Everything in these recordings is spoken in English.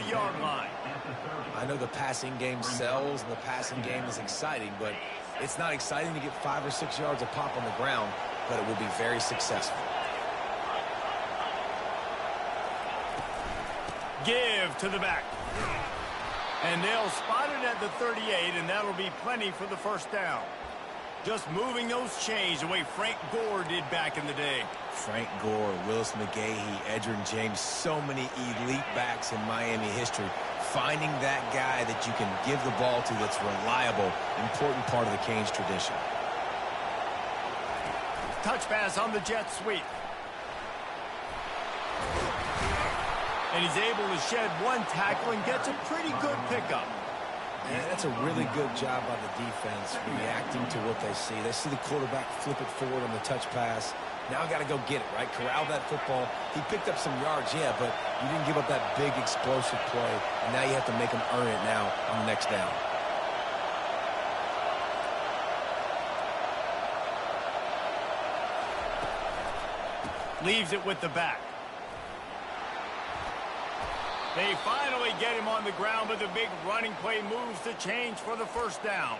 30-yard line. I know the passing game sells and the passing game is exciting, but it's not exciting to get 5 or 6 yards a pop on the ground, but it will be very successful. Give to the back. And they'll spot it at the 38, and that'll be plenty for the first down. Just moving those chains the way Frank Gore did back in the day. Frank Gore, Willis McGahee, Edgerrin James, so many elite backs in Miami history. Finding that guy that you can give the ball to that's reliable, important part of the Canes tradition. Touch pass on the jet sweep. And he's able to shed one tackle and gets a pretty good pickup. And that's a really good job by the defense reacting to what they see. They see the quarterback flip it forward on the touch pass. Now I got to go get it, right? Corral that football. He picked up some yards, yeah, but you didn't give up that big explosive play, and now you have to make him earn it now on the next down. Leaves it with the back. They finally get him on the ground, but the big running play moves the change for the first down.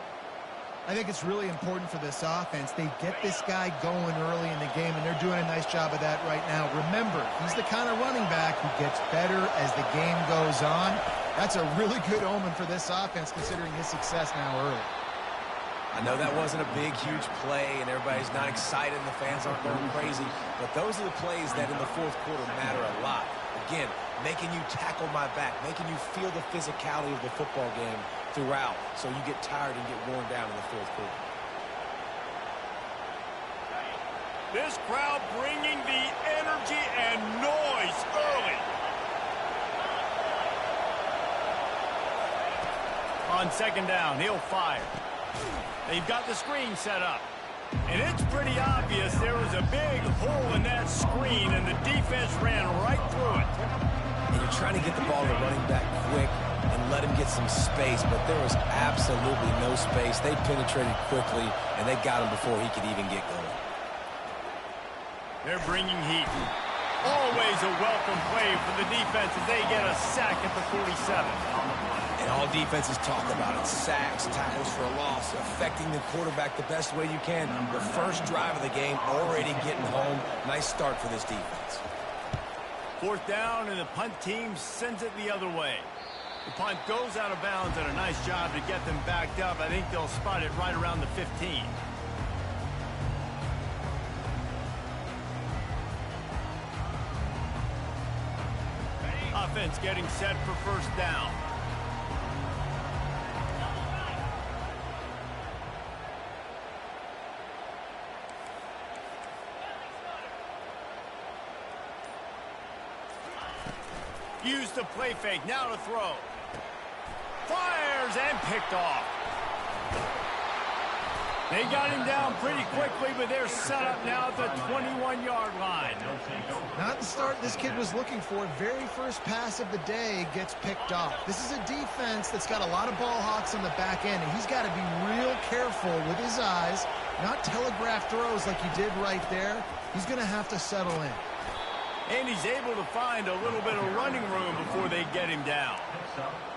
I think it's really important for this offense. They get this guy going early in the game, and they're doing a nice job of that right now. Remember, he's the kind of running back who gets better as the game goes on. That's a really good omen for this offense, considering his success now early. I know that wasn't a big, huge play, and everybody's not excited, and the fans aren't going crazy, but those are the plays that in the fourth quarter matter a lot. Again, making you tackle my back, making you feel the physicality of the football game throughout, so you get tired and get worn down in the fourth quarter. This crowd bringing the energy and noise early. On second down, he'll fire. They've got the screen set up. And it's pretty obvious there was a big hole in that screen, and the defense ran right through it. And you're trying to get the ball to the running back quick and let him get some space, but there was absolutely no space. They penetrated quickly, and they got him before he could even get going. They're bringing heat. Always a welcome play for the defense as they get a sack at the 47. And all defenses talk about it. Sacks, tackles for a loss, affecting the quarterback the best way you can. The first drive of the game, already getting home. Nice start for this defense. Fourth down, and the punt team sends it the other way. The punt goes out of bounds, and a nice job to get them backed up. I think they'll spot it right around the 15. Offense getting set for first down. Use the play fake, now to throw. Fires and picked off. They got him down pretty quickly, but they're set up now at the 21-yard line. Not the start this kid was looking for. Very first pass of the day gets picked off. This is a defense that's got a lot of ball hawks on the back end, and he's got to be real careful with his eyes, not telegraph throws like he did right there. He's going to have to settle in. And he's able to find a little bit of running room before they get him down.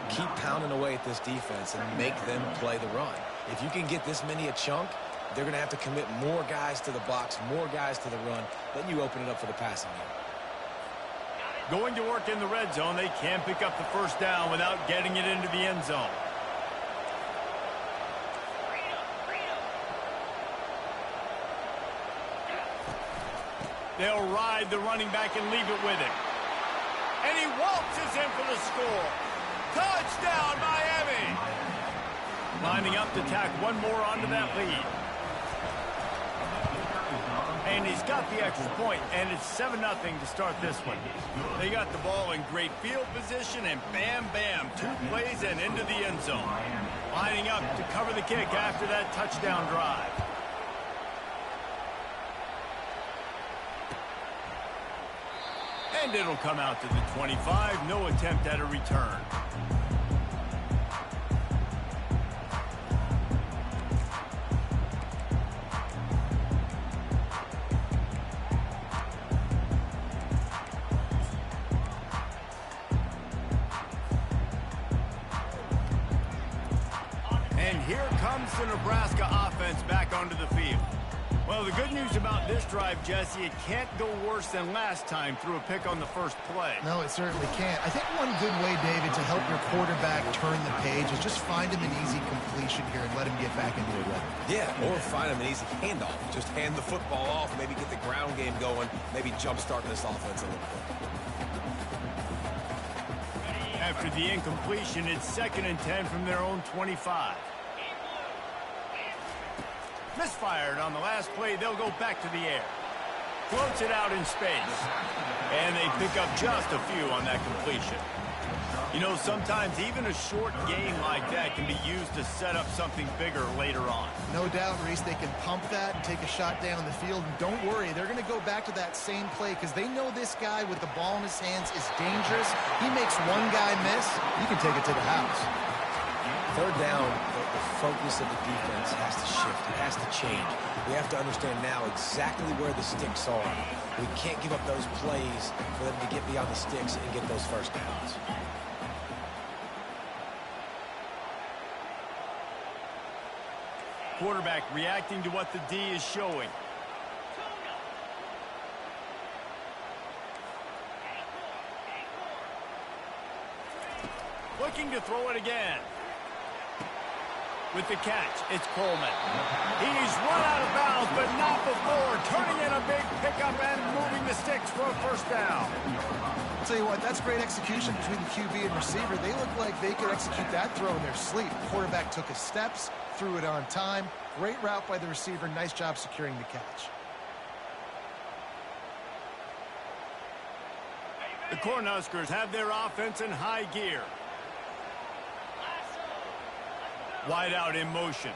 Keep pounding away at this defense and make them play the run. If you can get this many a chunk, they're going to have to commit more guys to the box, more guys to the run. Then you open it up for the passing game. Going to work in the red zone, they can pick up the first down without getting it into the end zone. They'll ride the running back and leave it with him. And he waltzes in for the score. Touchdown, Miami! Lining up to tack one more onto that lead. And he's got the extra point, and it's 7-0 to start this one. They got the ball in great field position, and bam, bam, 2 plays and into the end zone. Lining up to cover the kick after that touchdown drive. And it'll come out to the 25. No attempt at a return. And here comes the Nebraska offense back onto the field. Well, the good news about this drive, Jesse, it can't go worse than last time through a pick on the first play. No, it certainly can't. I think one good way, David, to help your quarterback turn the page is just find him an easy completion here and let him get back into a rhythm. Yeah, or find him an easy handoff. Just hand the football off, maybe get the ground game going, maybe jumpstart this offense a little bit. After the incompletion, it's 2nd and 10 from their own 25. Misfired on the last play. They'll go back to the air. Floats it out in space. And they pick up just a few on that completion. You know, sometimes even a short gain like that can be used to set up something bigger later on. No doubt, Reese, they can pump that and take a shot down the field. And don't worry, they're going to go back to that same play because they know this guy with the ball in his hands is dangerous. He makes one guy miss, you can take it to the house. 3rd down, the focus of the defense has to shift. It has to change. We have to understand now exactly where the sticks are. We can't give up those plays for them to get beyond the sticks and get those first downs. Quarterback reacting to what the D is showing. Looking to throw it again. With the catch, it's Coleman. He's run out of bounds, but not before turning in a big pickup and moving the sticks for a first down. I'll tell you what, that's great execution between the QB and receiver. They look like they could execute that throw in their sleep. Quarterback took his steps, threw it on time. Great route by the receiver. Nice job securing the catch. The Cornhuskers have their offense in high gear. Wide out in motion.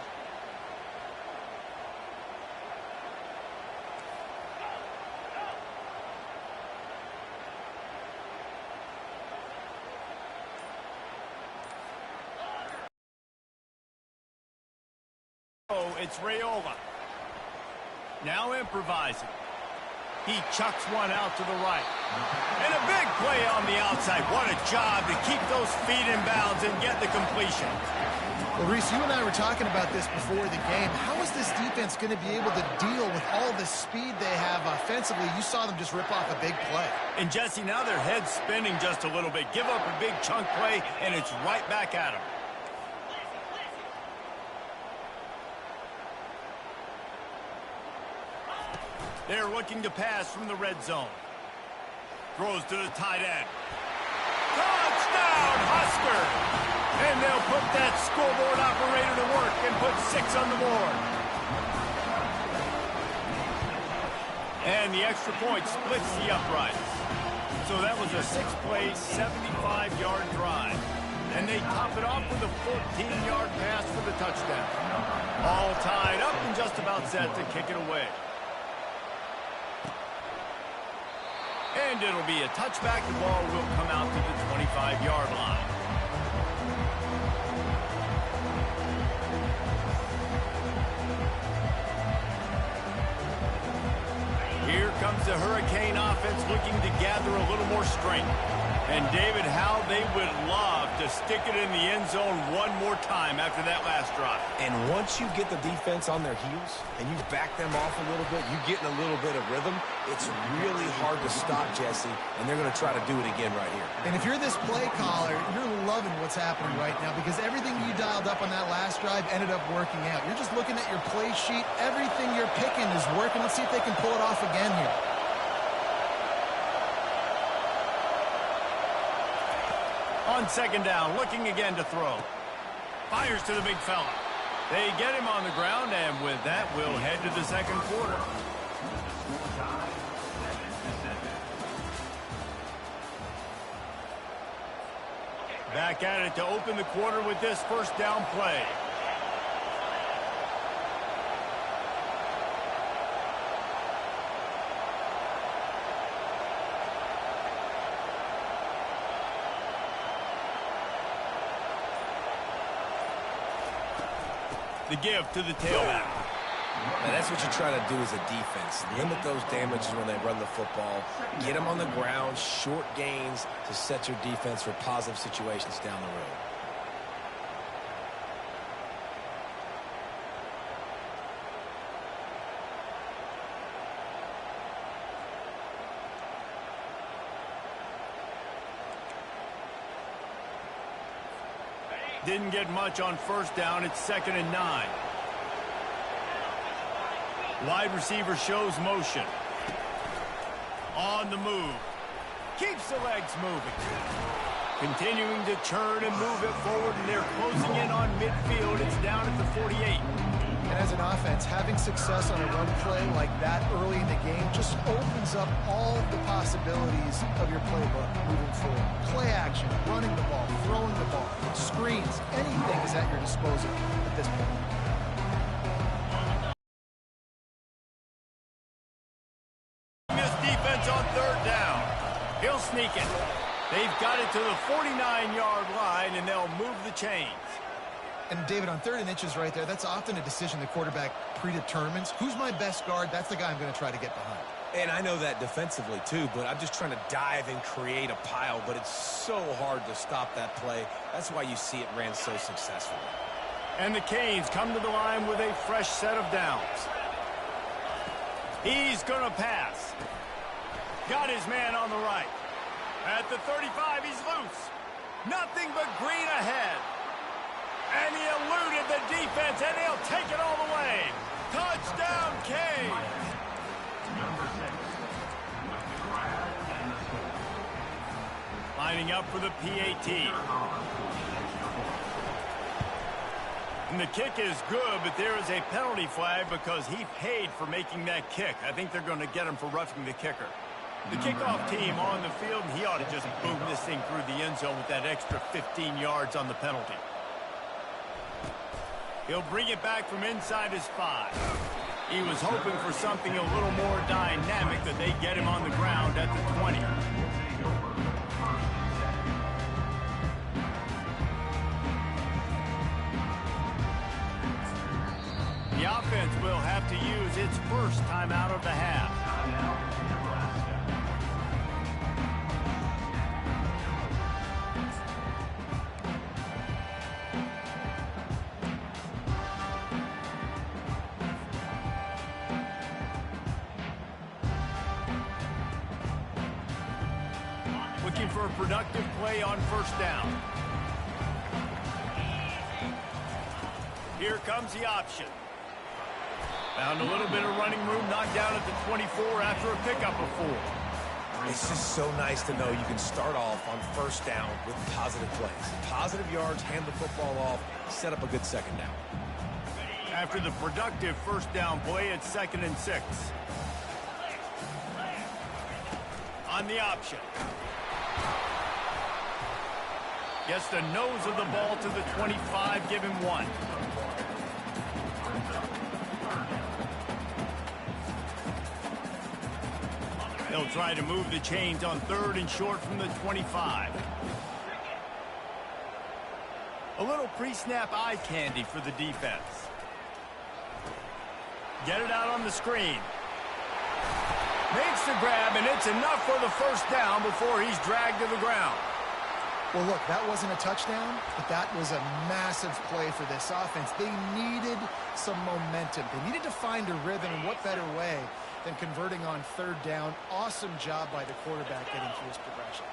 Oh, it's Raiola. Now improvising. He chucks one out to the right. And a big play on the outside. What a job to keep those feet in bounds and get the completion. Well, Reese, you and I were talking about this before the game. How is this defense going to be able to deal with all the speed they have offensively? You saw them just rip off a big play. And, Jesse, now their head's spinning just a little bit. Give up a big chunk play, and it's right back at them. They're looking to pass from the red zone. Throws to the tight end. Touchdown, Husker! And they'll put that scoreboard operator to work and put 6 on the board. And the extra point splits the uprights. So that was a 6-play, 75-yard drive. And they top it off with a 14-yard pass for the touchdown. All tied up and just about set to kick it away. And it'll be a touchback. The ball will come out to the 25-yard line. Here comes the Hurricane offense looking to gather a little more strength. And, David, how they would love to stick it in the end zone one more time after that last drive. And once you get the defense on their heels and you back them off a little bit, you get in a little bit of rhythm, it's really hard to stop, Jesse, and they're going to try to do it again right here. And if you're this play caller, you're loving what's happening right now because everything you dialed up on that last drive ended up working out. You're just looking at your play sheet. Everything you're picking is working. Let's see if they can pull it off again here. On 2nd down, looking again to throw. Fires to the big fella. They get him on the ground, and with that, we'll head to the 2nd quarter. Back at it to open the quarter with this first down play. The give to the tailback. Now that's what you're trying to do as a defense. Limit those damages when they run the football. Get them on the ground, short gains to set your defense for positive situations down the road. Didn't get much on first down. It's 2nd and 9. Wide receiver shows motion. On the move. Keeps the legs moving. Continuing to turn and move it forward, and they're closing in on midfield. It's down at the 48. And as an offense, having success on a run play like that early in the game just opens up all the possibilities of your playbook moving forward. Play action, running the ball, throwing the ball, screens, anything is at your disposal at this point. This defense on 3rd down. He'll sneak it. They've got it to the 49-yard line, and they'll move the chains. And, David, on 3rd and inches right there, that's often a decision the quarterback predetermines. Who's my best guard? That's the guy I'm going to try to get behind. And I know that defensively, too, but I'm just trying to dive and create a pile, but it's so hard to stop that play. That's why you see it ran so successfully. And the Canes come to the line with a fresh set of downs. He's going to pass. Got his man on the right. At the 35, he's loose. Nothing but green ahead. And he eluded the defense, and he'll take it all the way. Touchdown, Canes. Lining up for the PAT. And the kick is good, but there is a penalty flag because he paid for making that kick. I think they're going to get him for roughing the kicker. The kickoff team on the field, and he ought to just boom this thing through the end zone with that extra 15 yards on the penalty. He'll bring it back from inside his 5. He was hoping for something a little more dynamic, that they get him on the ground at the 20. The offense will have to use its first timeout of the half. Looking for a productive play on first down. Here comes the option. Found a little bit of running room, knocked down at the 24 after a pickup of 4. It's just so nice to know you can start off on first down with positive plays. Positive yards, hand the football off, set up a good second down. After the productive first down play, it's 2nd and 6. On the option. Gets the nose of the ball to the 25, give him 1. They'll try to move the chains on 3rd and short from the 25. A little pre-snap eye candy for the defense. Get it out on the screen. Makes the grab, and it's enough for the first down before he's dragged to the ground. Well, look, that wasn't a touchdown, but that was a massive play for this offense. They needed some momentum. They needed to find a rhythm, and what better way than converting on 3rd down. Awesome job by the quarterback getting through his progression.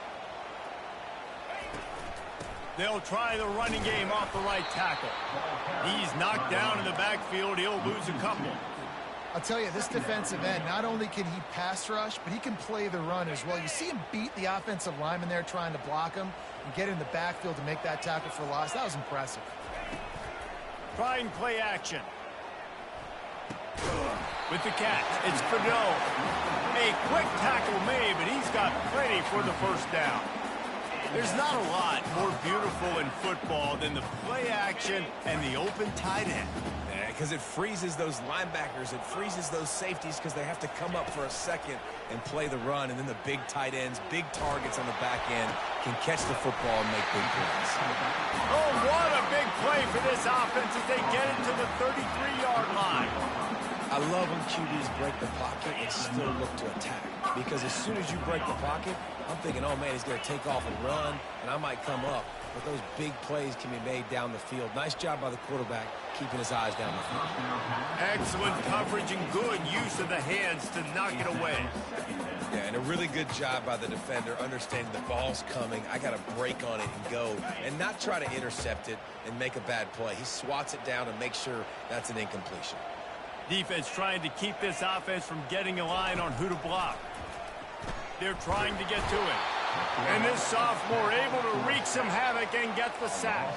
They'll try the running game off the right tackle. He's knocked down in the backfield. He'll lose a couple. I'll tell you, this defensive end, not only can he pass rush, but he can play the run as well. You see him beat the offensive lineman there trying to block him and get in the backfield to make that tackle for loss. That was impressive. Trying play action. With the catch, it's Fedot. A quick tackle made, but he's got plenty for the first down. There's not a lot more beautiful in football than the play action and the open tight end. Because it freezes those linebackers, it freezes those safeties because they have to come up for a second and play the run, and then the big tight ends, big targets on the back end can catch the football and make big plays. Oh, what a big play for this offense as they get it to the 33-yard line. I love when QBs break the pocket and still look to attack, because as soon as you break the pocket, I'm thinking, oh man, he's going to take off and run, and I might come up. but those big plays can be made down the field. Nice job by the quarterback keeping his eyes down the field. Excellent coverage and good use of the hands to knock it away. Yeah, and a really good job by the defender understanding the ball's coming. I got to break on it and go and not try to intercept it and make a bad play. He swats it down and makes sure that's an incompletion. Defense trying to keep this offense from getting a line on who to block. They're trying to get to it. And this sophomore able to wreak some havoc and get the sack.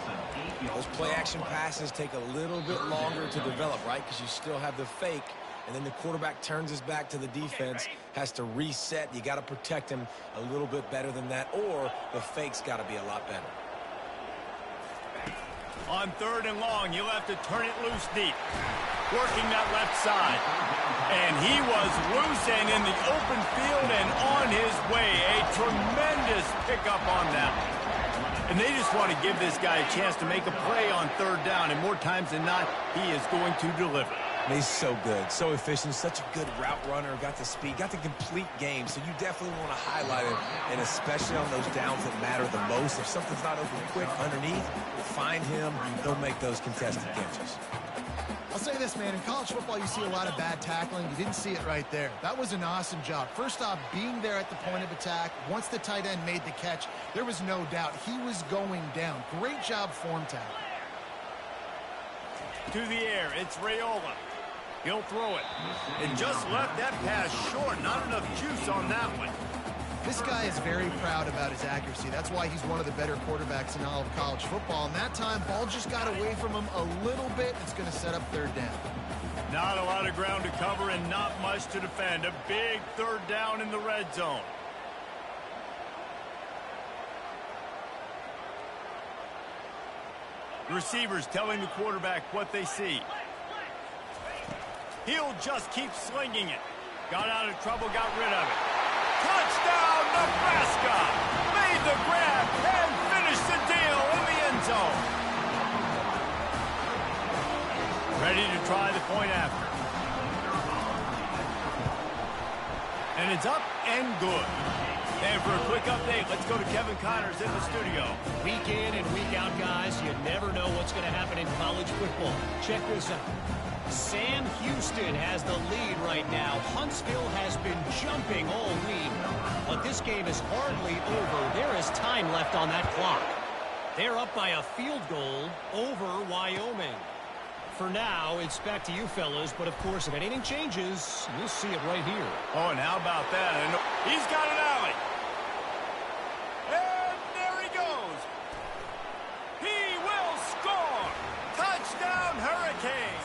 Those play-action passes take a little bit longer to develop, right? Because you still have the fake, and then the quarterback turns his back to the defense, has to reset. You got to protect him a little bit better than that, or the fake's got to be a lot better. On 3rd and long, he'll have to turn it loose deep. Working that left side. And he was loose and in the open field and on his way. A tremendous pickup on that. And they just want to give this guy a chance to make a play on 3rd down. And more times than not, he is going to deliver. He's so good, so efficient, such a good route runner, got the speed, got the complete game. So you definitely want to highlight him, and especially on those downs that matter the most. If something's not open quick underneath, find him. He'll make those contested catches. I'll say this, man. In college football, you see a lot of bad tackling. You didn't see it right there. That was an awesome job. First off, being there at the point of attack. Once the tight end made the catch, there was no doubt he was going down. Great job form tackle. To the air, it's Raiola. He'll throw it. And just left that pass short. Not enough juice on that one. This guy is very proud about his accuracy. That's why he's one of the better quarterbacks in all of college football. And that time, ball just got away from him a little bit. It's going to set up 3rd down. Not a lot of ground to cover and not much to defend. A big 3rd down in the red zone. Receivers telling the quarterback what they see. He'll just keep slinging it. Got out of trouble, got rid of it. Touchdown, Nebraska! Made the grab and finished the deal in the end zone. Ready to try the point after. And it's up and good. And for a quick update, let's go to Kevin Connors in the studio. Week in and week out, guys, you never know what's going to happen in college football. Check this out. Sam Houston has the lead right now. Huntsville has been jumping all week. But this game is hardly over. There is time left on that clock. They're up by a field goal over Wyoming. For now, it's back to you fellas. But, of course, if anything changes, you'll see it right here. Oh, and how about that? And he's got an alley. And there he goes. He will score. Touchdown, Hurricane.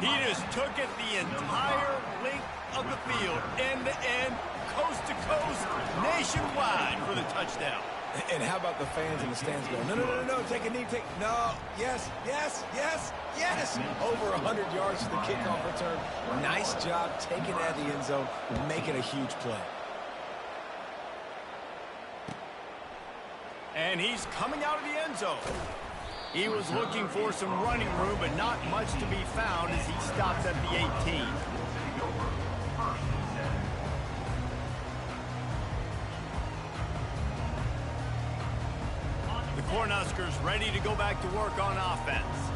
He just took it the entire length of the field, end-to-end, coast-to-coast, nationwide for the touchdown. And how about the fans in the stands going, no, no, no, no, take a knee, no, yes, yes, yes, yes. Over 100 yards to the kickoff return. Nice job taking that in the end zone, making a huge play. And he's coming out of the end zone. He was looking for some running room, but not much to be found as he stops at the 18. The Cornhuskers ready to go back to work on offense.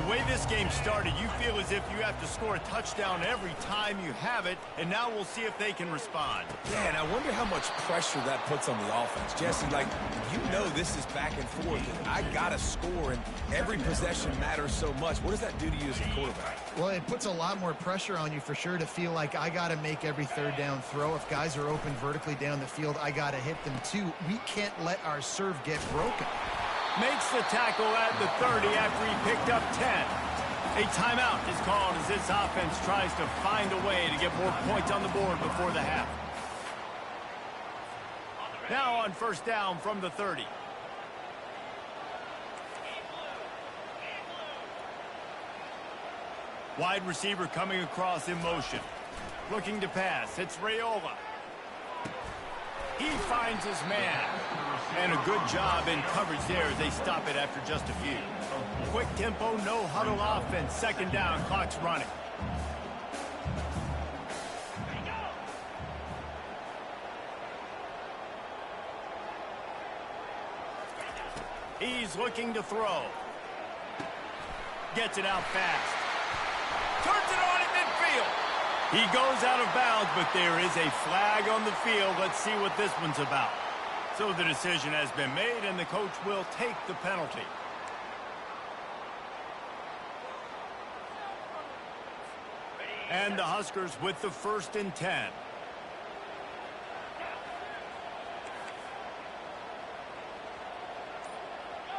The way this game started, you feel as if you have to score a touchdown every time you have it, and now we'll see if they can respond. Yeah, and I wonder how much pressure that puts on the offense. Jesse, like, you know this is back and forth, and I got to score, and every possession matters so much. What does that do to you as a quarterback? Well, it puts a lot more pressure on you for sure to feel like I got to make every 3rd down throw. If guys are open vertically down the field, I got to hit them too. We can't let our serve get broken. Makes the tackle at the 30 after he picked up 10. A timeout is called as this offense tries to find a way to get more points on the board before the half. Now on 1st down from the 30. Wide receiver coming across in motion. Looking to pass. It's Raiola. He finds his man. And a good job in coverage there as they stop it after just a few. Quick tempo, no huddle offense. 2nd down, clock's running. He's looking to throw. Gets it out fast. Turns it on at midfield. He goes out of bounds, but there is a flag on the field. Let's see what this one's about. So the decision has been made, and the coach will take the penalty. And the Huskers with the 1st and 10.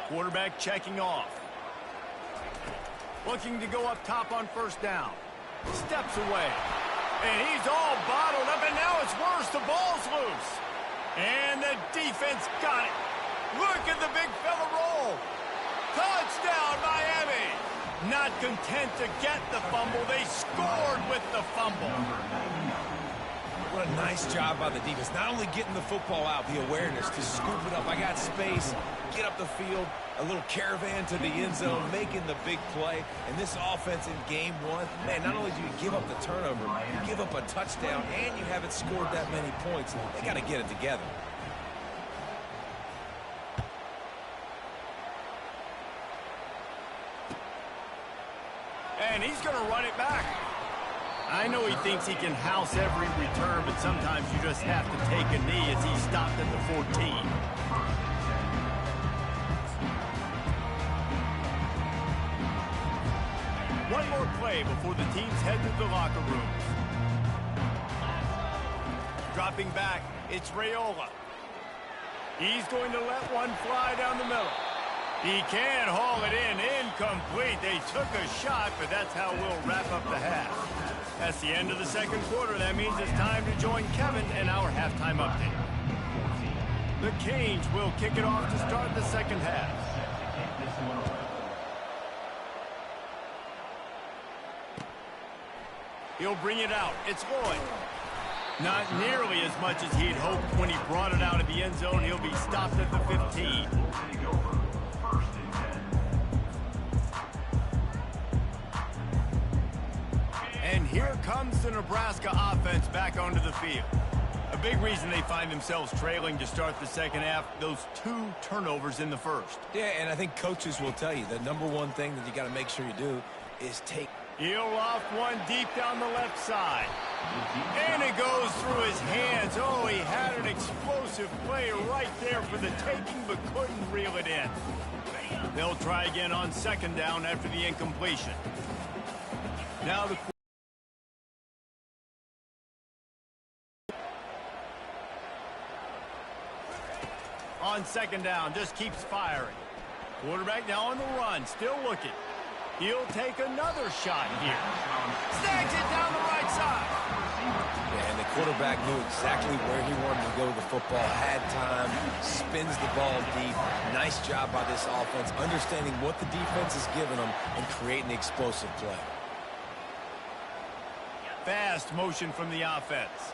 Quarterback checking off. Looking to go up top on 1st down. Steps away. And he's all bottled up, and now it's worse. The ball's loose. And the defense got it. Look at the big fella roll. Touchdown, Miami. Not content to get the fumble, they scored with the fumble. What a nice job by the defense. Not only getting the football out, the awareness to scoop it up. I got space, get up the field, a little caravan to the end zone, making the big play. And this offense in game 1, man, not only do you give up the turnover, you give up a touchdown, and you haven't scored that many points. They got to get it together. And he's going to run it back. I know he thinks he can house every return, but sometimes you just have to take a knee as he stopped at the 14. One more play before the teams head to the locker rooms. Dropping back, it's Raiola. He's going to let one fly down the middle. He can haul it in. Incomplete. They took a shot, but that's how we'll wrap up the half. That's the end of the 2nd quarter. That means it's time to join Kevin in our halftime update. The Canes will kick it off to start the 2nd half. He'll bring it out. It's Lloyd. Not nearly as much as he'd hoped when he brought it out of the end zone. He'll be stopped at the 15. And here comes the Nebraska offense back onto the field. A big reason they find themselves trailing to start the 2nd half, those 2 turnovers in the 1st. Yeah, and I think coaches will tell you the #1 thing that you got to make sure you do is take. He'll loft one deep down the left side. And it goes through his hands. Oh, he had an explosive play right there for the taking, but couldn't reel it in. They'll try again on 2nd down after the incompletion. Now the on 2nd down, just keeps firing. Quarterback now on the run, still looking. He'll take another shot here. Snags it down the right side. Yeah, and the quarterback knew exactly where he wanted to go with the football, had time, spins the ball deep. Nice job by this offense, understanding what the defense is giving them and creating explosive play. Fast motion from the offense.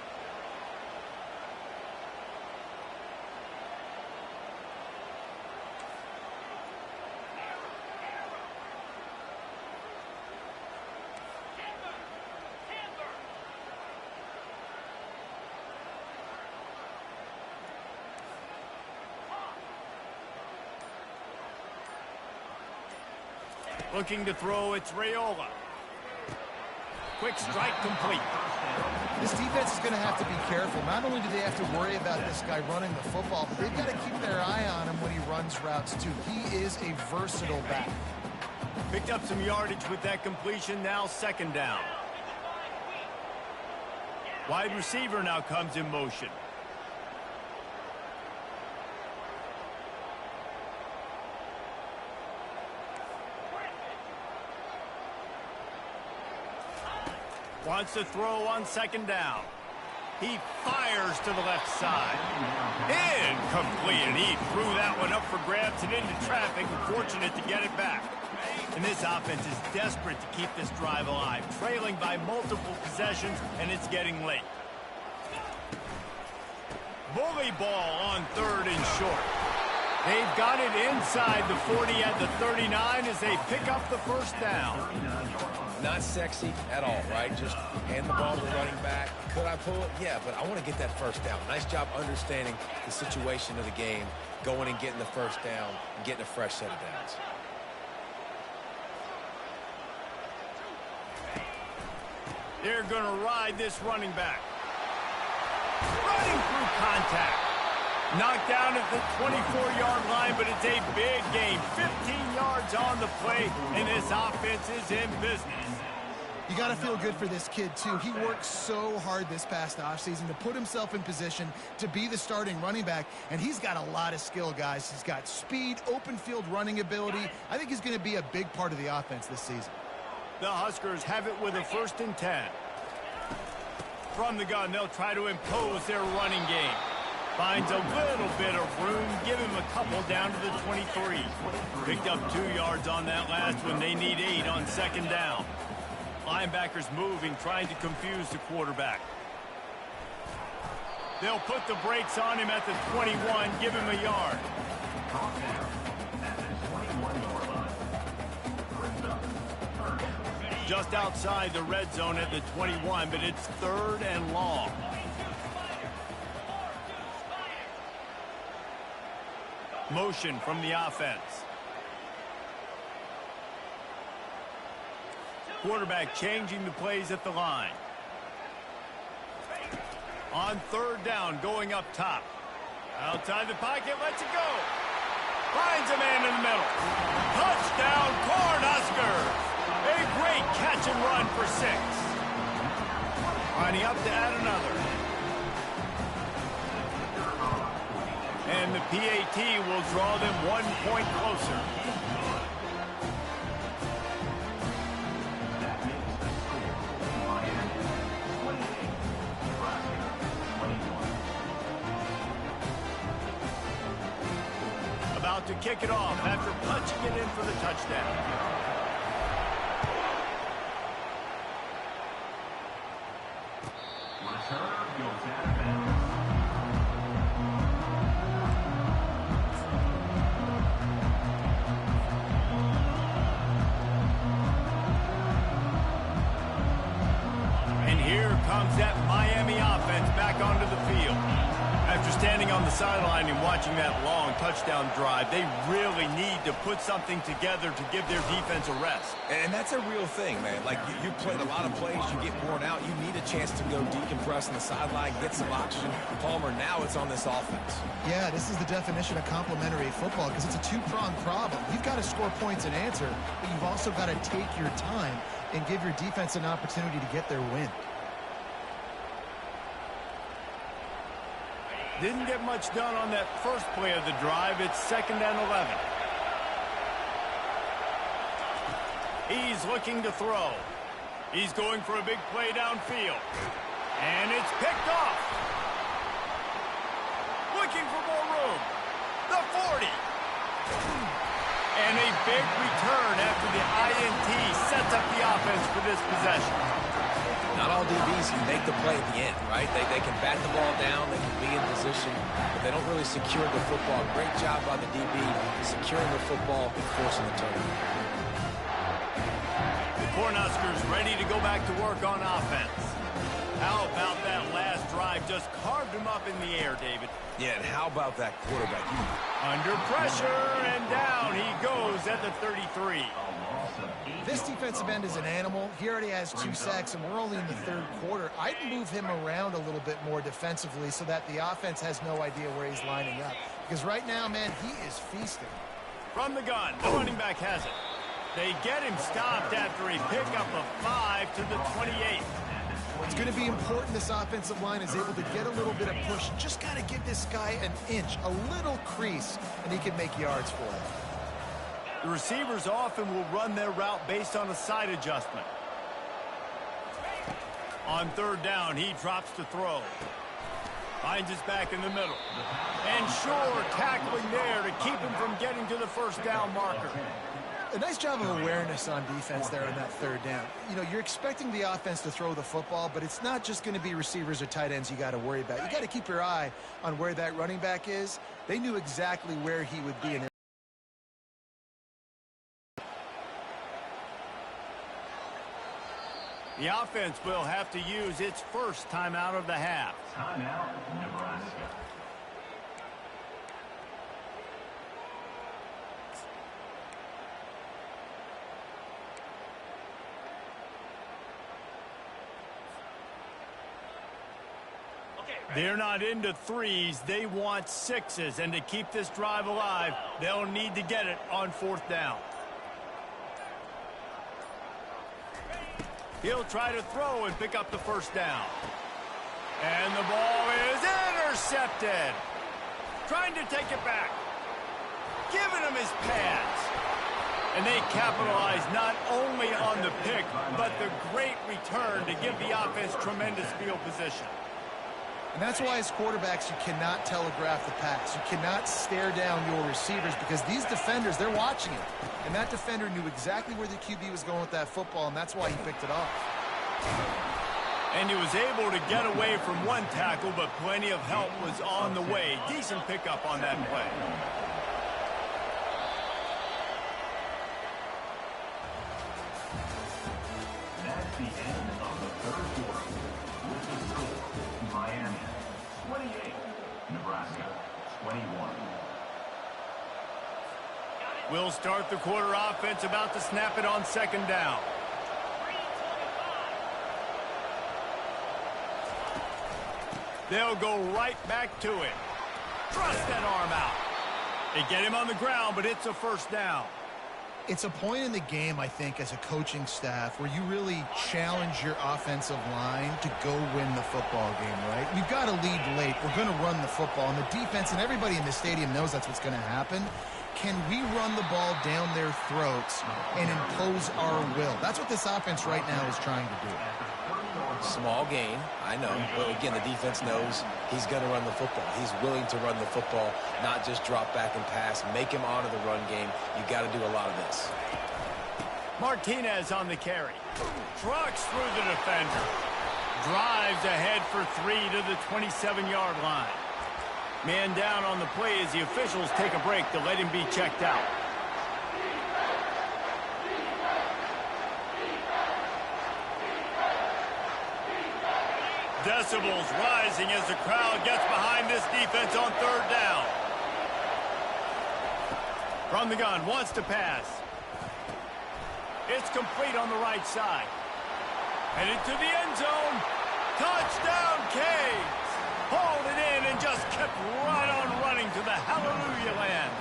Looking to throw, it's Raiola. Quick strike complete. This defense is going to have to be careful. Not only do they have to worry about this guy running the football, but they've got to keep their eye on him when he runs routes too. He is a versatile back. Picked up some yardage with that completion, now 2nd down. Wide receiver now comes in motion. Wants to throw on 2nd down. He fires to the left side. Incomplete, and he threw that one up for grabs and into traffic, and fortunate to get it back. And this offense is desperate to keep this drive alive, trailing by multiple possessions, and it's getting late. Bully ball on 3rd and short. They've got it inside the 40 at the 39 as they pick up the 1st down. Not sexy at all, right? Just hand the ball to the running back. Could I pull it? Yeah, but I want to get that first down. Nice job understanding the situation of the game, going and getting the first down and getting a fresh set of downs. They're going to ride this running back. Running through contact. Knocked down at the 24-yard line, but it's a big gain. 15 yards on the play, and this offense is in business. You got to feel good for this kid, too. He worked so hard this past offseason to put himself in position to be the starting running back, and he's got a lot of skill, guys. He's got speed, open field running ability. I think he's going to be a big part of the offense this season. The Huskers have it with a 1st and 10. From the gun, they'll try to impose their running game. Finds a little bit of room, give him a couple down to the 23. Picked up 2 yards on that last one. They need 8 on 2nd down. Linebackers moving, trying to confuse the quarterback. They'll put the brakes on him at the 21, give him a yard. Just outside the red zone at the 21, but it's 3rd and long. Motion from the offense. Quarterback changing the plays at the line. On 3rd down, going up top. Outside the pocket, lets it go. Finds a man in the middle. Touchdown, Cornhuskers! A great catch and run for 6. Lining up to add another. And the PAT will draw them 1 point closer. About to kick it off after punching it in for the touchdown. And here comes that Miami offense back onto the field. After standing on the sideline and watching that long touchdown drive, they really need to put something together to give their defense a rest. And that's a real thing, man. Like, you played a lot of plays, you get worn out, you need a chance to go decompress on the sideline, get some oxygen. Palmer, now it's on this offense. Yeah, this is the definition of complementary football because it's a two-pronged problem. You've got to score points and answer, but you've also got to take your time and give your defense an opportunity to get their win. Didn't get much done on that first play of the drive. It's 2nd and 11. He's looking to throw. He's going for a big play downfield. And it's picked off. Looking for more room. The 40. And a big return after the INT sets up the offense for this possession. Not all DBs can make the play at the end, right? They can bat the ball down, they can be in position, but they don't really secure the football. Great job by the DB securing the football and forcing the turnover. The Cornhuskers ready to go back to work on offense. How about that last drive? Just carved him up in the air, David. Yeah, and how about that quarterback? Under pressure, and down he goes at the 33. This defensive end is an animal. He already has 2 sacks, and we're only in the 3rd quarter. I'd move him around a little bit more defensively so that the offense has no idea where he's lining up. Because right now, man, he is feasting. From the gun, the running back has it. They get him stopped after a pickup of 5 to the 28. It's going to be important this offensive line is able to get a little bit of push. Just got to give this guy an inch, a little crease, and he can make yards for it. The receivers often will run their route based on a side adjustment. On 3rd down, he drops to throw. Finds his back in the middle. And sure, tackling there to keep him from getting to the 1st down marker. A nice job of awareness on defense there on that 3rd down. You know, you're expecting the offense to throw the football, but it's not just going to be receivers or tight ends you got to worry about. You got to keep your eye on where that running back is. They knew exactly where he would be in The offense will have to use its first timeout of the half. Timeout, Nebraska. They're not into threes. They want sixes. And to keep this drive alive, they'll need to get it on fourth down. He'll try to throw and pick up the first down. And the ball is intercepted. Trying to take it back. Giving him his pads. And they capitalize not only on the pick, but the great return to give the offense tremendous field position. And that's why as quarterbacks, you cannot telegraph the pass. You cannot stare down your receivers because these defenders, they're watching it. And that defender knew exactly where the QB was going with that football, and that's why he picked it off. And he was able to get away from one tackle, but plenty of help was on the way. Decent pickup on that play. That's the end of the third quarter. With the score, Miami 28, Nebraska 21. We'll start the quarter offense, about to snap it on second down. They'll go right back to it. Thrust that arm out. They get him on the ground, but it's a first down. It's a point in the game, I think, as a coaching staff where you really challenge your offensive line to go win the football game, right? We've got to lead late. We're going to run the football. And the defense and everybody in the stadium knows that's what's going to happen. Can we run the ball down their throats and impose our will? That's what this offense right now is trying to do. Small gain, I know. But again, the defense knows he's going to run the football. He's willing to run the football, not just drop back and pass, make him honor the run game. You got to do a lot of this. Martinez on the carry. Trucks through the defender. Drives ahead for 3 to the 27-yard line. Man down on the play as the officials take a break to let him be checked out. Decibels rising as the crowd gets behind this defense on third down. From the gun, wants to pass. It's complete on the right side. Headed to the end zone. Touchdown, Canes. Hauled it in and just kept right on running to the hallelujah land.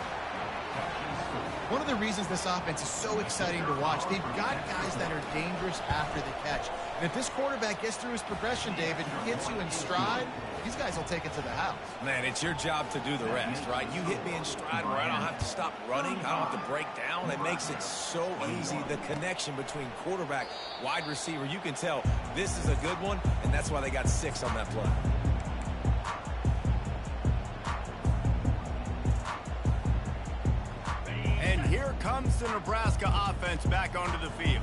One of the reasons this offense is so exciting to watch, they've got guys that are dangerous after the catch. And if this quarterback gets through his progression, David, hits you in stride, these guys will take it to the house. Man, it's your job to do the rest, right? You hit me in stride where I don't have to stop running. I don't have to break down. It makes it so easy. The connection between quarterback, wide receiver, you can tell this is a good one, and that's why they got 6 on that play. And here comes the Nebraska offense back onto the field.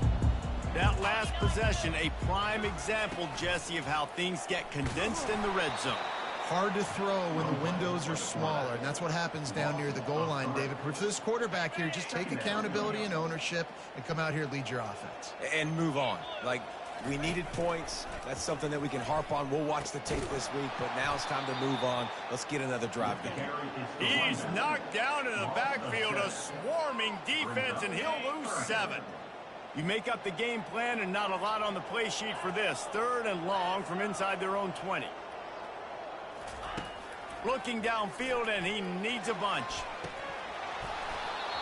That last possession, a prime example, Jesse, of how things get condensed in the red zone. Hard to throw when the windows are smaller, and that's what happens down near the goal line, David. But for this quarterback here, just take accountability and ownership and come out here and lead your offense. And move on. Like, we needed points. That's something that we can harp on. We'll watch the tape this week, but now it's time to move on. Let's get another drive going. He's knocked down in the backfield, a swarming defense, and he'll lose 7. You make up the game plan and not a lot on the play sheet for this. 3rd and long from inside their own 20. Looking downfield, and he needs a bunch.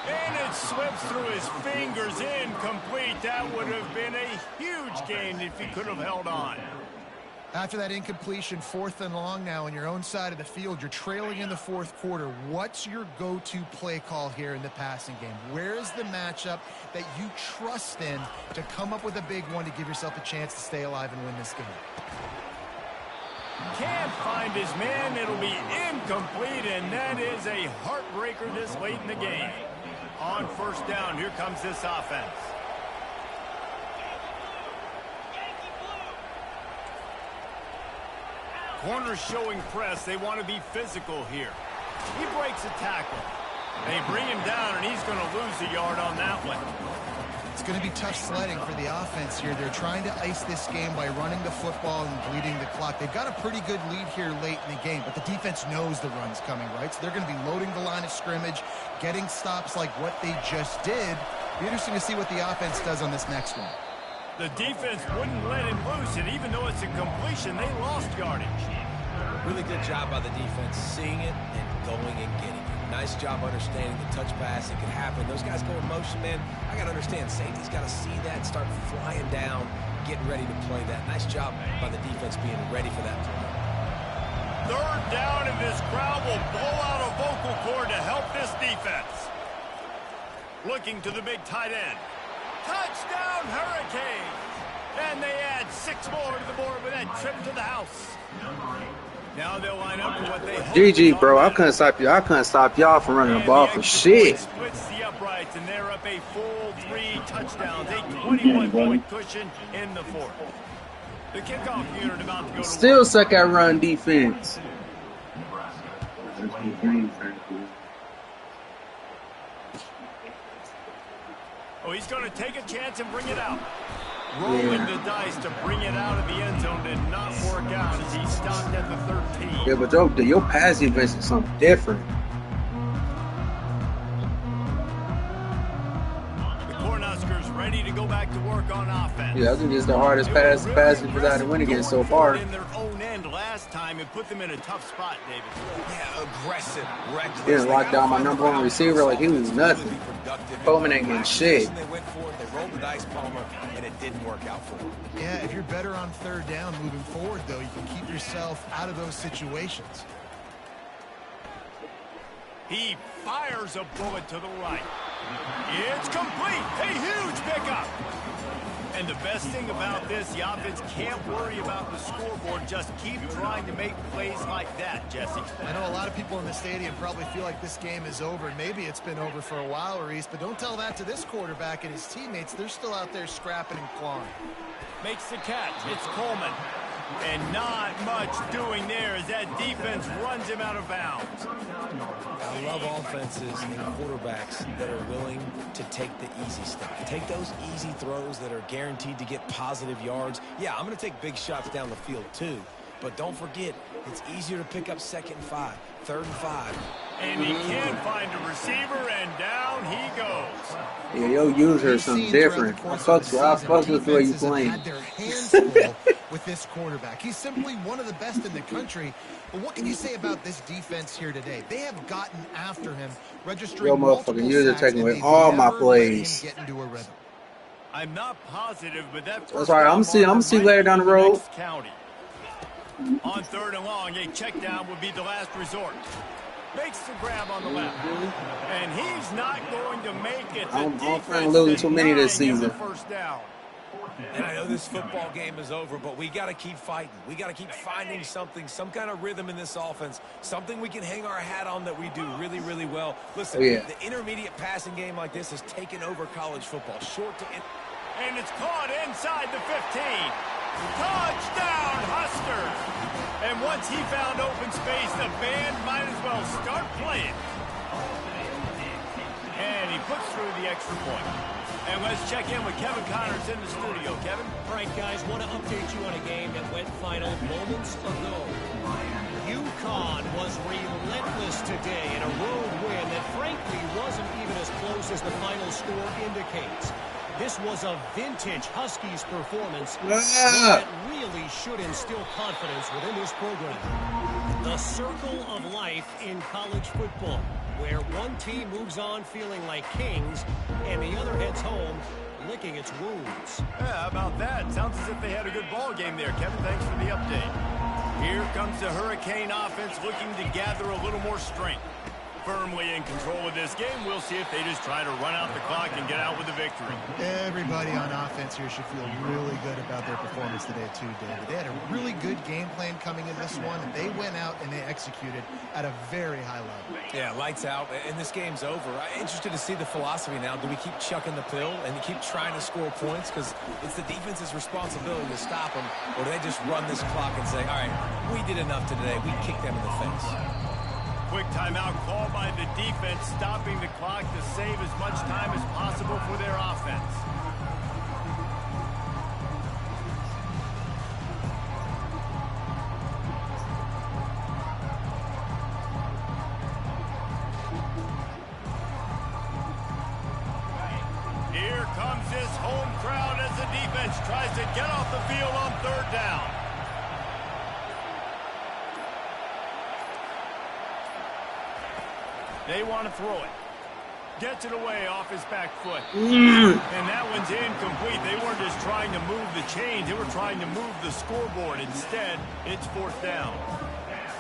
And it slips through his fingers, incomplete. That would have been a huge gain if he could have held on. After that incompletion, 4th and long now on your own side of the field, you're trailing in the 4th quarter. What's your go-to play call here in the passing game? Where is the matchup that you trust in to come up with a big one to give yourself a chance to stay alive and win this game? Can't find his man. It'll be incomplete, and that is a heartbreaker this late in the game. On first down, here comes this offense. Corners showing press. They want to be physical here. He breaks a tackle. They bring him down, and he's going to lose a yard on that one. It's going to be tough sledding for the offense here. They're trying to ice this game by running the football and bleeding the clock. They've got a pretty good lead here late in the game, but the defense knows the run's coming, right? So they're going to be loading the line of scrimmage, getting stops like what they just did. Be interesting to see what the offense does on this next one. The defense wouldn't let him loose, and even though it's a completion, they lost yardage. Really good job by the defense, seeing it and going and getting it. Nice job understanding the touch pass. It can happen. Those guys go in motion, man. I got to understand, safety's got to see that, start flying down, getting ready to play that. Nice job by the defense being ready for that play. Third down, and this crowd will blow out a vocal cord to help this defense. Looking to the big tight end. Touchdown, Hurricanes! And they add 6 more to the board with that trip to the house. Now they'll line up for what they hope. GG, bro. I couldn't stop you. I couldn't stop y'all from running the ball for shit. Splits the uprights, and they're up a full 3 touchdowns, a 21-point cushion in the fourth. The kickoff unit about to go to Still suck at run defense. Oh, he's going to take a chance and bring it out. Rolling the dice to bring it out of the end zone did not work out as he stopped at the 13. Yeah, but your pass defense is something different. The Cornhuskers ready to go back to work on offense. Yeah, I think it's the hardest pass defense I win against so far. In their own end last time and put them in a tough spot, David. Yeah, aggressive, reckless. Didn't lock down my number 1 receiver like he was nothing. Bowman ain't getting shit. They went for it, they rolled the dice, Palmer, and it didn't work out for them. Yeah, if you're better on third down moving forward, though, you can keep yourself out of those situations. He fires a bullet to the right. It's complete. A huge pickup. And the best thing about this, the offense can't worry about the scoreboard. Just keep trying to make plays like that, Jesse. I know a lot of people in the stadium probably feel like this game is over. Maybe it's been over for a while, Reese, but don't tell that to this quarterback and his teammates. They're still out there scrapping and clawing. Makes the catch. It's Coleman. And not much doing there as that defense runs him out of bounds. I love offenses and quarterbacks that are willing to take the easy stuff. Take those easy throws that are guaranteed to get positive yards. Yeah, I'm going to take big shots down the field too. But don't forget, it's easier to pick up 2nd and 5, 3rd and 5. And he can't find a receiver, and down he goes. Yeah, your user is something different. I fuck with the way you playing. Had their hands full with this quarterback. He's simply one of the best in the country. But what can you say about this defense here today? They have gotten after him, registering Yo, motherfucking user taking away all my plays. Get into a rhythm. I'm not positive, but that's all right. I'm gonna see later down the road. County. On 3rd and long, a check down would be the last resort. Makes the grab on the left. And he's not going to make it. I'm trying to lose too many this season. First down. And I know this football game is over, but we got to keep fighting. We got to keep finding something, some kind of rhythm in this offense, something we can hang our hat on that we do really, really well. Listen, the intermediate passing game like this has taken over college football. Short to and it's caught inside the 15. Touchdown, Huskers! And once he found open space, the band might as well start playing. And he puts through the extra point. And let's check in with Kevin Connors in the studio. Kevin? All right, guys, want to update you on a game that went final moments ago. UConn was relentless today in a road win that frankly wasn't even as close as the final score indicates. This was a vintage Huskies performance that really should instill confidence within this program. The circle of life in college football, where one team moves on feeling like kings and the other heads home licking its wounds. Yeah, how about that? Sounds as if they had a good ball game there, Kevin. Thanks for the update. Here comes the Hurricane offense looking to gather a little more strength. Firmly in control of this game. We'll see if they just try to run out the clock and get out with a victory. Everybody on offense here should feel really good about their performance today too, David. They had a really good game plan coming in this one, and they went out and they executed at a very high level. Yeah, lights out, and this game's over. I'm interested to see the philosophy now. Do we keep chucking the pill and keep trying to score points? Because it's the defense's responsibility to stop them, or do they just run this clock and say, all right, we did enough today. We kicked them in the face. Quick timeout called by the defense, stopping the clock to save as much time as possible for their offense. defense tries to get off the field on third down. They want to throw it. Gets it away off his back foot. And that one's incomplete. They weren't just trying to move the chains. They were trying to move the scoreboard. Instead, it's fourth down.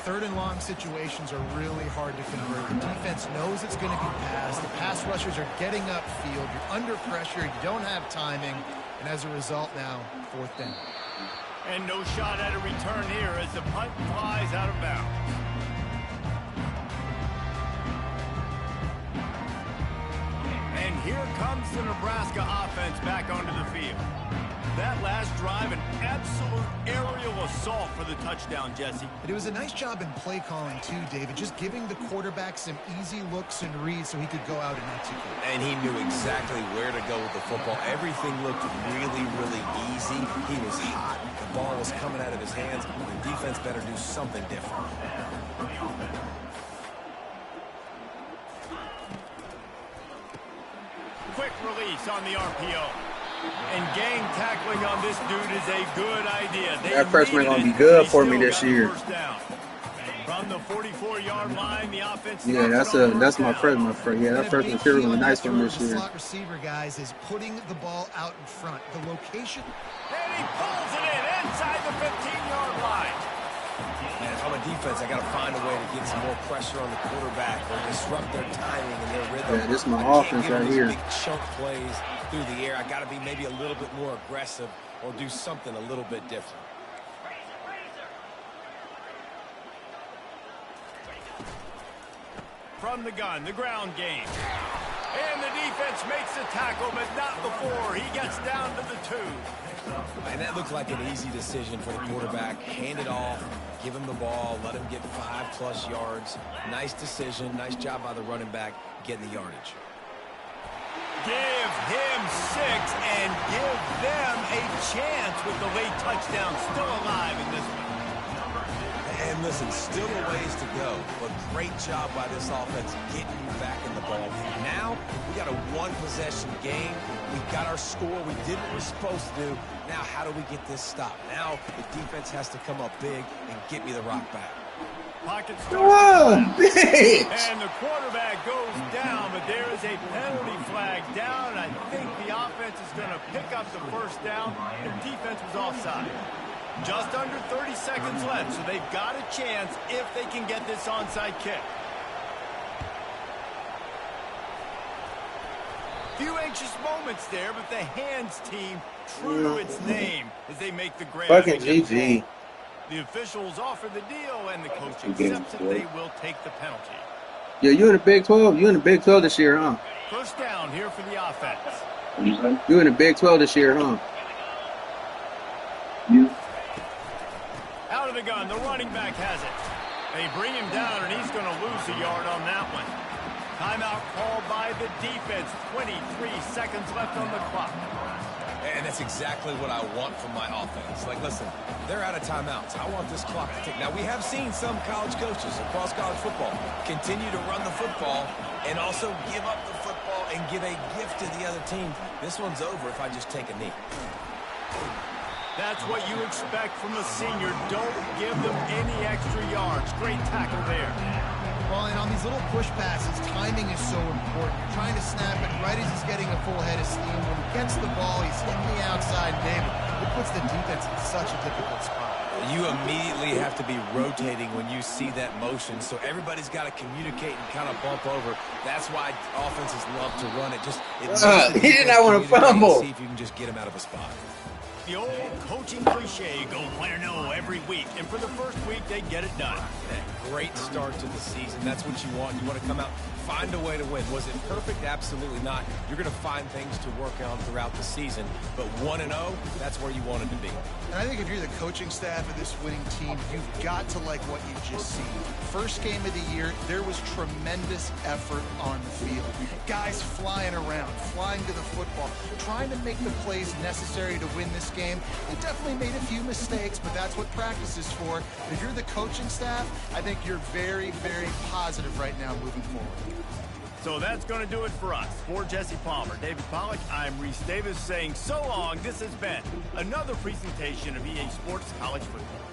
Third and long situations are really hard to convert. The defense knows it's going to be passed. The pass rushers are getting upfield. You're under pressure. You don't have timing. And as a result now, fourth down. And no shot at a return here as the punt flies out of bounds. And here comes the Nebraska offense back onto the field. That last drive, an absolute aerial assault for the touchdown, Jesse. It was a nice job in play calling too, David, just giving the quarterback some easy looks and reads so he could go out and execute. And he knew exactly where to go with the football. Everything looked really, really easy. He was hot. The ball was coming out of his hands. The defense better do something different. Quick release on the RPO. And gang tackling on this dude is a good idea. That freshman gonna be good for me this year. From the 44-yard line, the offense. Yeah, that's my freshman. Yeah, that freshman was really nice for me this year. Slot receiver, guys, is putting the ball out in front. The location. And he pulls it in inside the 15-yard line. And if I'm a defense, I got to find a way to get some more pressure on the quarterback or disrupt their timing and their rhythm. Yeah, this is my offense right here. Big chunk plays through the air. I got to be maybe a little bit more aggressive or do something a little bit different. From the gun, the ground game. And the defense makes the tackle, but not before he gets down to the 2. And that looked like an easy decision for the quarterback. Hand it off, give him the ball, let him get 5+ yards. Nice decision, nice job by the running back getting the yardage. Give him 6 and give them a chance with the late touchdown still alive in this one. And listen, still a ways to go, but great job by this offense getting you back in the ball game. Now, we got a one-possession game. We got our score. We did what we're supposed to do. Now, how do we get this stopped? Now, the defense has to come up big and get me the rock back. Pocket Oh, bitch! and the quarterback goes down, but there is a penalty flag down. I think the offense is going to pick up the first down. The defense was offside. Just under 30 seconds left, so they've got a chance if they can get this onside kick. Few anxious moments there, but the hands team true to its name as they make the grab. Fucking GG. The officials offer the deal, and the coach accepts it. They will take the penalty. Yeah, you in the Big 12? You in the Big 12 this year, huh? First down here for the offense. You in the Big 12 this year, huh? Out of the gun, the running back has it. They bring him down, and he's going to lose a yard on that one. Timeout called by the defense. 23 seconds left on the clock. And that's exactly what I want from my offense. Like, listen, they're out of timeouts. I want this clock to tick. Now, we have seen some college coaches across college football continue to run the football and also give up the football and give a gift to the other team. This one's over if I just take a knee. That's what you expect from a senior. Don't give them any extra yards. Great tackle there. Well, and on these little push passes, timing is so important. You're trying to snap it right as he's getting a full head of steam. When he gets the ball, he's hitting the outside, David. It puts the defense in such a difficult spot. You immediately have to be rotating when you see that motion, so everybody's got to communicate and kind of bump over. That's why offenses love to run it. He did not want to fumble. See if you can just get him out of a spot. The old coaching cliche, go player no every week. And for the first week, they get it done. That great start to the season. That's what you want. You want to come out, find a way to win. Was it perfect? Absolutely not. You're going to find things to work on throughout the season. But 1-0, that's where you wanted to be. And I think if you're the coaching staff of this winning team, you've got to like what you've just seen. First game of the year, there was tremendous effort on the field. Guys flying around, flying to the football, trying to make the plays necessary to win this game. They definitely made a few mistakes, but that's what practice is for. If you're the coaching staff, I think you're very, very positive right now moving forward. So that's going to do it for us. For Jesse Palmer, David Pollack, I'm Reese Davis saying so long. This has been another presentation of EA Sports College Football.